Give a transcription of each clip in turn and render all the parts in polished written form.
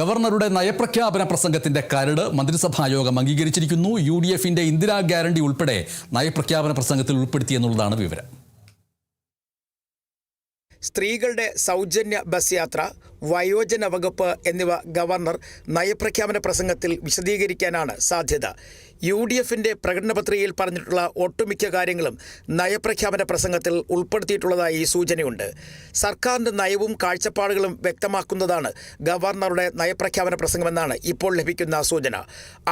ഗവർണറുടെ നയപ്രഖ്യാപന പ്രസംഗത്തിന്റെ കരട് മന്ത്രിസഭായോഗം അംഗീകരിച്ചിരിക്കുന്നു. UDFന്റെ ഇന്ദിരാ ഗ്യാരണ്ടി ഉൾപ്പെടെ നയപ്രഖ്യാപന പ്രസംഗത്തിൽ ഉൾപ്പെടുത്തിയെന്നുള്ളതാണ് വിവരം. സ്ത്രീകളുടെ സൗജന്യ ബസ് യാത്ര, വയോജന വകുപ്പ് എന്നിവ ഗവർണർ നയപ്രഖ്യാപന പ്രസംഗത്തിൽ വിശദീകരിക്കാനാണ് സാധ്യത. UDFന്റെ പ്രകടന പത്രികയിൽ പറഞ്ഞിട്ടുള്ള ഒട്ടുമിക്ക കാര്യങ്ങളും നയപ്രഖ്യാപന പ്രസംഗത്തിൽ ഉൾപ്പെടുത്തിയിട്ടുള്ളതായി സൂചനയുണ്ട്. സർക്കാരിൻ്റെ നയവും കാഴ്ചപ്പാടുകളും വ്യക്തമാക്കുന്നതാണ് ഗവർണറുടെ നയപ്രഖ്യാപന പ്രസംഗമെന്നാണ് ഇപ്പോൾ ലഭിക്കുന്ന സൂചന.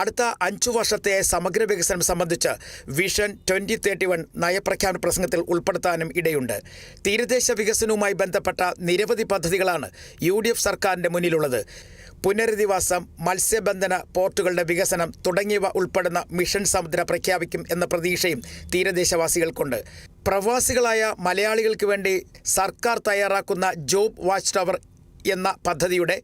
അടുത്ത 5 വർഷത്തെ സമഗ്ര വികസനം സംബന്ധിച്ച് വിഷൻ 2031 നയപ്രഖ്യാപന പ്രസംഗത്തിൽ ഉൾപ്പെടുത്താനും ഇടയുണ്ട്. തീരദേശ വികസനവുമായി ബന്ധപ്പെട്ട നിരവധി പദ്ധതികളാണ് UDF സർക്കാരിൻ്റെ മുന്നിലുള്ളത്. പുനരധിവാസം, മത്സ്യബന്ധന പോർട്ടുകളുടെ വികസനം തുടങ്ങിയവ ഉൾപ്പെടുന്ന മിഷൻ സമുദ്ര പ്രഖ്യാപിക്കും എന്ന പ്രതീക്ഷയും തീരദേശവാസികൾക്കുണ്ട്. പ്രവാസികളായ മലയാളികൾക്ക് വേണ്ടി സർക്കാർ തയ്യാറാക്കുന്ന ജോബ് വാച്ച് ടവർ എന്ന പദ്ധതിയുടെ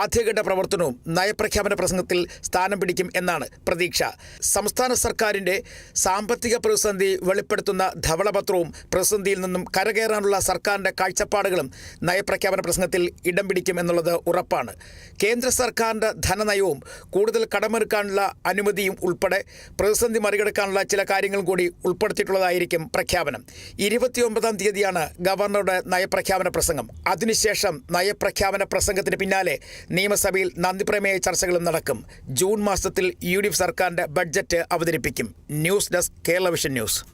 ആദ്യഘട്ട പ്രവർത്തനവും നയപ്രഖ്യാപന പ്രസംഗത്തിൽ സ്ഥാനം പിടിക്കും എന്നാണ് പ്രതീക്ഷ. സംസ്ഥാന സർക്കാരിൻ്റെ സാമ്പത്തിക പ്രതിസന്ധി വെളിപ്പെടുത്തുന്ന ധവളപത്രവും പ്രതിസന്ധിയിൽ നിന്നും കരകയറാനുള്ള സർക്കാരിൻ്റെ കാഴ്ചപ്പാടുകളും നയപ്രഖ്യാപന പ്രസംഗത്തിൽ ഇടം പിടിക്കും എന്നുള്ളത് ഉറപ്പാണ്. കേന്ദ്ര സർക്കാരിൻ്റെ ധനനയവും കൂടുതൽ കടമെടുക്കാനുള്ള അനുമതിയും ഉൾപ്പെടെ പ്രതിസന്ധി മറികടക്കാനുള്ള ചില കാര്യങ്ങളും കൂടി ഉൾപ്പെടുത്തിയിട്ടുള്ളതായിരിക്കും പ്രഖ്യാപനം. 29-ാം തീയതിയാണ് ഗവർണറുടെ നയപ്രഖ്യാപന പ്രസംഗം. അതിനുശേഷം നയപ്രഖ്യാപന പ്രസംഗത്തിന് പിന്നാലെ നിയമസഭയിൽ നന്ദിപ്രമേയ ചർച്ചകളും നടക്കും. ജൂൺ മാസത്തിൽ UDF സർക്കാരിൻ്റെ ബഡ്ജറ്റ് അവതരിപ്പിക്കും. News desk, Kerala vision news.